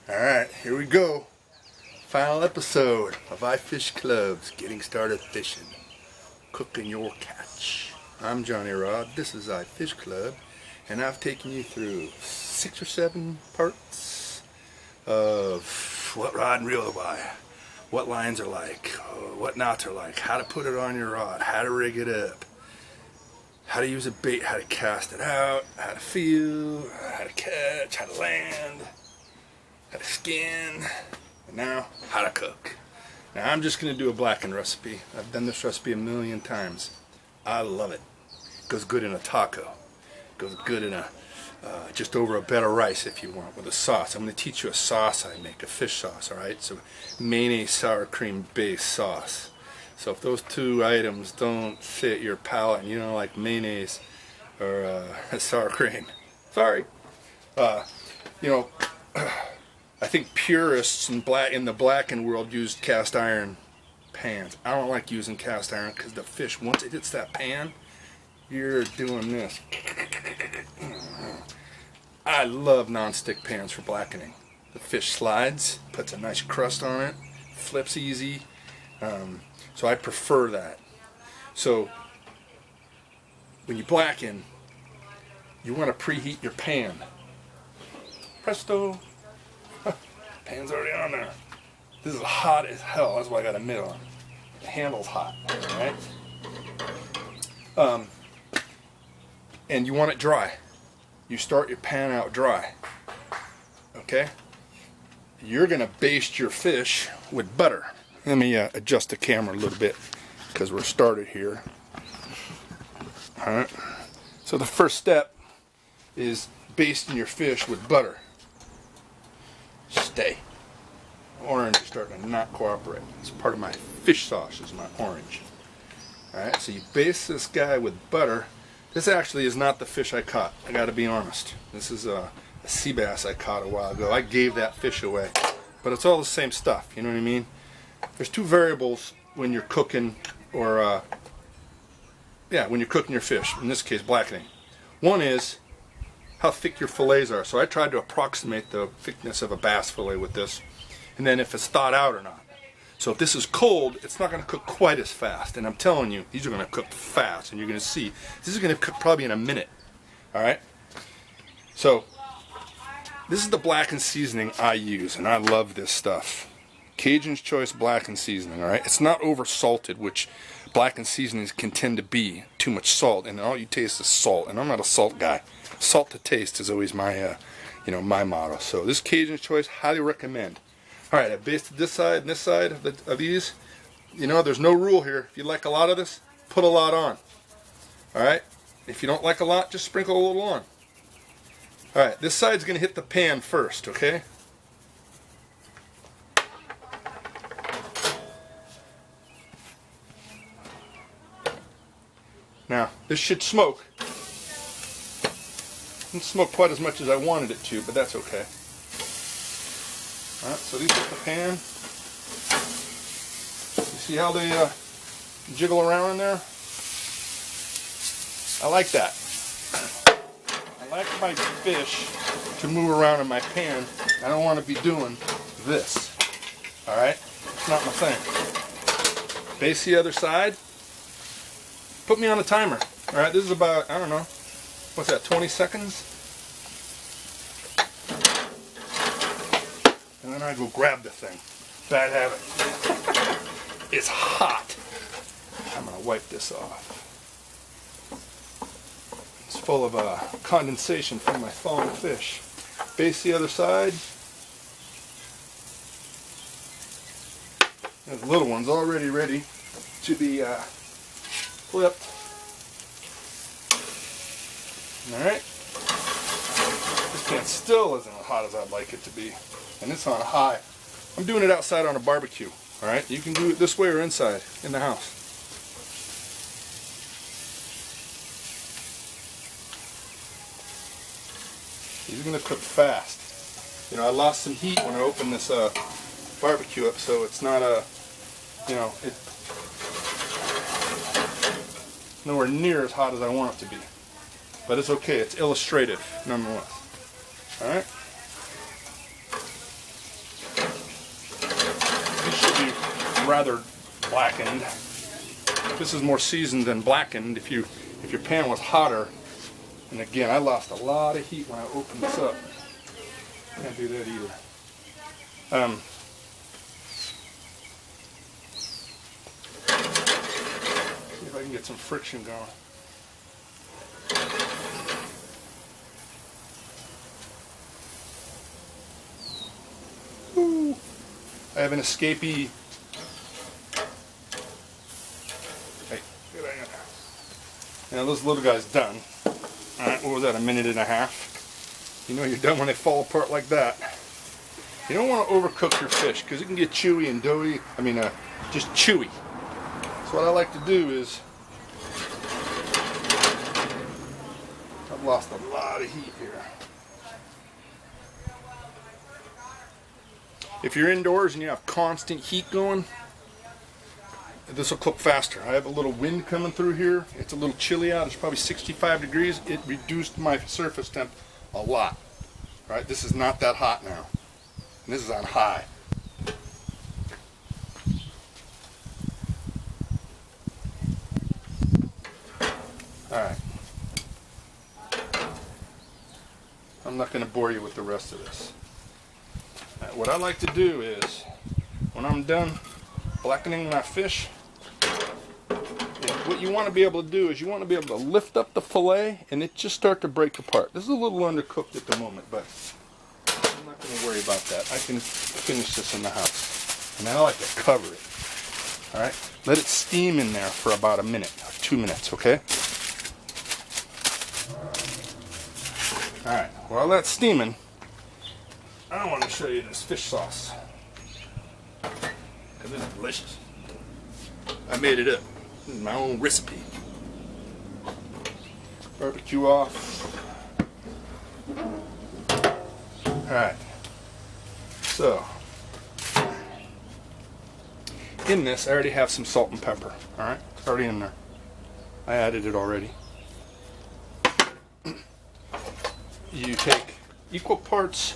Alright, here we go. Final episode of ifishclub's Getting Started Fishing. Cooking your catch. I'm Johnny Rod, this is ifishclub, and I've taken you through 6 or 7 parts of what rod and reel to buy, what lines are like, what knots are like, how to put it on your rod, how to rig it up, how to use a bait, how to cast it out, how to feel, how to catch, how to land, how to skin, and now how to cook. Now I'm just going to do a blackened recipe. I've done this recipe a million times. I love it. It goes good in a taco. It goes good in a just over a bed of rice if you want, with a sauce. I'm going to teach you a sauce I make, a fish sauce, alright? So mayonnaise sour cream based sauce. So if those two items don't fit your palate and you don't like mayonnaise or sour cream, sorry. You know, I think purists in the blackened world use cast iron pans. I don't like using cast iron because the fish, once it hits that pan, you're doing this. I love non-stick pans for blackening. The fish slides, puts a nice crust on it, flips easy. So I prefer that. So when you blacken, you want to preheat your pan. Presto. Pan's already on there. This is hot as hell. That's why I got a mitt on. The handle's hot, right? And you want it dry. You start your pan out dry. Okay? You're gonna baste your fish with butter. Let me adjust the camera a little bit because we're started here. All right. So the first step is basting your fish with butter. Stay. Orange is starting to not cooperate. It's part of my fish sauce is my orange. Alright, so you baste this guy with butter. This actually is not the fish I caught. I gotta be honest. This is a sea bass I caught a while ago. I gave that fish away. But it's all the same stuff, you know what I mean? There's 2 variables when you're cooking or when you're cooking your fish. In this case, blackening. One is how thick your fillets are. So I tried to approximate the thickness of a bass fillet with this, and then if it's thawed out or not. So if this is cold, it's not going to cook quite as fast, and I'm telling you, these are going to cook fast, and you're going to see this is going to cook probably in a minute. Alright, so this is the blackened seasoning I use, and I love this stuff. Cajun's Choice blackened seasoning. Alright, it's not over salted, which blackened seasonings can tend to be. Too much salt, and all you taste is salt, and I'm not a salt guy. Salt to taste is always my, my motto. So this Cajun Choice, highly recommend. All right, I basted this side and this side of these. You know, there's no rule here. If you like a lot of this, put a lot on. All right. If you don't like a lot, just sprinkle a little on. All right, this side's gonna hit the pan first. Okay. Now this should smoke. Didn't smoke quite as much as I wanted it to, but that's okay. Alright, so these hit the pan. You see how they jiggle around in there? I like that. I like my fish to move around in my pan. I don't want to be doing this. Alright? It's not my thing. Base the other side. Put me on a timer. Alright, this is about, I don't know, what's that, 20 seconds? And then I go grab the thing. Bad habit. It's hot. I'm going to wipe this off. It's full of condensation from my thawing fish. Base the other side. And the little one's already ready to be flipped. Alright. This pan still isn't as hot as I'd like it to be. And it's on high. I'm doing it outside on a barbecue. Alright? You can do it this way or inside, in the house. These are going to cook fast. You know, I lost some heat when I opened this barbecue up, so it's not nowhere near as hot as I want it to be. But it's okay, it's illustrative nonetheless. Alright? rather blackened. This is more seasoned than blackened. If your pan was hotter, and again, I lost a lot of heat when I opened this up. Can't do that either. See if I can get some friction going. Ooh. I have an escapee. Hey, get in there. Now this little guy's done. Alright, what was that, a minute and a half? You know you're done when they fall apart like that. You don't want to overcook your fish because it can get chewy and doughy. I mean, just chewy. So what I like to do is, I've lost a lot of heat here. If you're indoors and you have constant heat going, this will cook faster. I have a little wind coming through here. It's a little chilly out. It's probably 65 degrees. It reduced my surface temp a lot. Right? This is not that hot now. And this is on high. Alright. I'm not going to bore you with the rest of this. What I like to do is, when I'm done blackening my fish, what you want to be able to do is you want to be able to lift up the fillet and it just start to break apart. This is a little undercooked at the moment, but I'm not going to worry about that. I can finish this in the house. And I like to cover it. Alright? Let it steam in there for about a minute or 2 minutes, okay? Alright, while that's steaming, I want to show you this fish sauce. Because it's delicious. I made it up. This is my own recipe. Barbecue off. Alright. So, in this, I already have some salt and pepper. Alright? It's already in there. I added it already. You take equal parts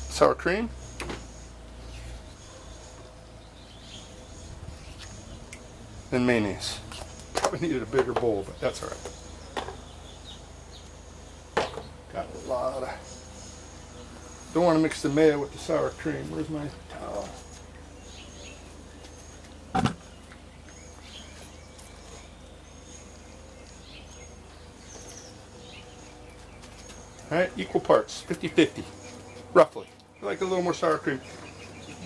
sour cream, and mayonnaise. Probably needed a bigger bowl, but that's alright. Got a lot of... Don't want to mix the mayo with the sour cream. Where's my towel? Alright, equal parts, 50-50, roughly. You like a little more sour cream,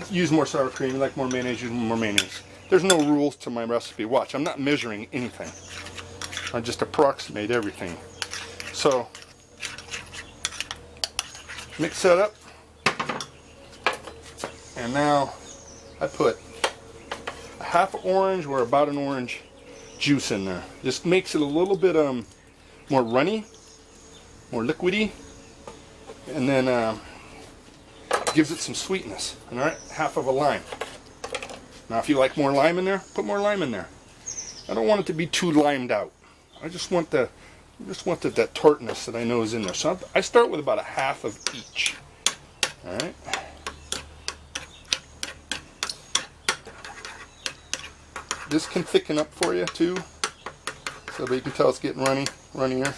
use more sour cream. You like more mayonnaise, use more mayonnaise. There's no rules to my recipe. Watch, I'm not measuring anything. I just approximate everything. So, mix that up. And now, I put a half an orange or about an orange juice in there. Just makes it a little bit more runny, more liquidy, and then gives it some sweetness. All right, half of a lime. Now, if you like more lime in there, put more lime in there. I don't want it to be too limed out. I just want that tartness that I know is in there. So I start with about a half of each. All right. This can thicken up for you too, so you can tell it's getting runnier.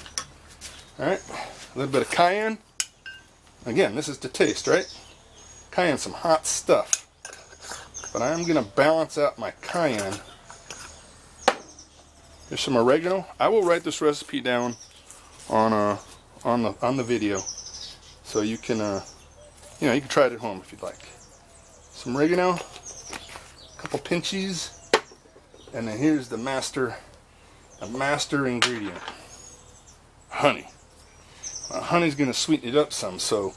All right. A little bit of cayenne. Again, this is to taste, right? Cayenne, some hot stuff. But I'm going to balance out my cayenne. Here's some oregano. I will write this recipe down on the video, so you can you can try it at home if you'd like. Some oregano, a couple pinchies, and then here's the master ingredient: honey. Honey's going to sweeten it up some, so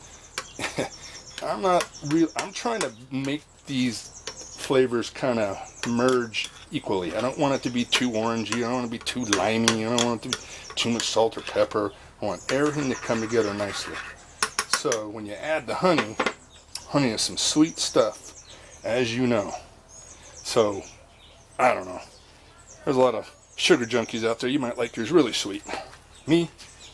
I'm trying to make these flavors kind of merge equally. I don't want it to be too orangey, I don't want it to be too limey, I don't want it to be too much salt or pepper. I want everything to come together nicely. So when you add the honey is some sweet stuff, as you know. So, I don't know. There's a lot of sugar junkies out there. You might like yours really sweet. Me,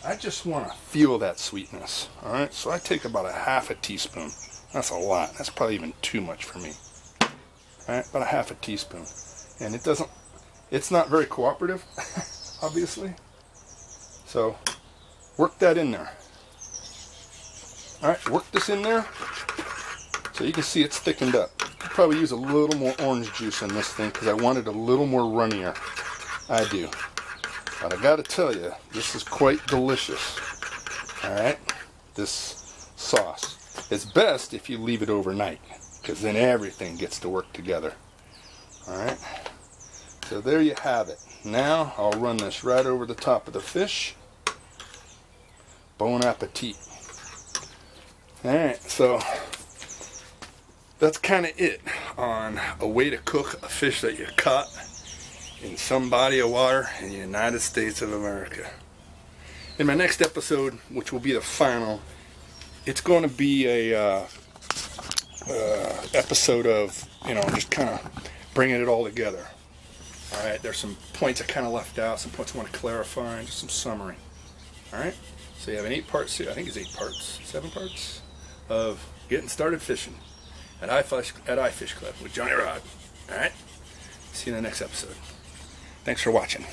I just want to feel that sweetness. All right, so I take about a half a teaspoon. That's a lot. That's probably even too much for me. All right, about a half a teaspoon. And it's not very cooperative, obviously. So work that in there. All right, work this in there so you can see it's thickened up. I'll probably use a little more orange juice in this thing because I want it a little more runnier. I do. But I gotta tell you, this is quite delicious. All right, this sauce. It's best if you leave it overnight because then everything gets to work together. All right, so there you have it. Now I'll run this right over the top of the fish. Bon appetit. All right, so that's kind of it on a way to cook a fish that you caught in some body of water in the United States of America. In my next episode, which will be the final, it's going to be a episode of, just kind of bringing it all together. All right, there's some points I kind of left out, some points I want to clarify, and just some summary. All right, so you have an 8-part series, I think it's 8 parts, 7 parts, of getting started fishing at ifishclub with Johnny Rod. All right, see you in the next episode. Thanks for watching.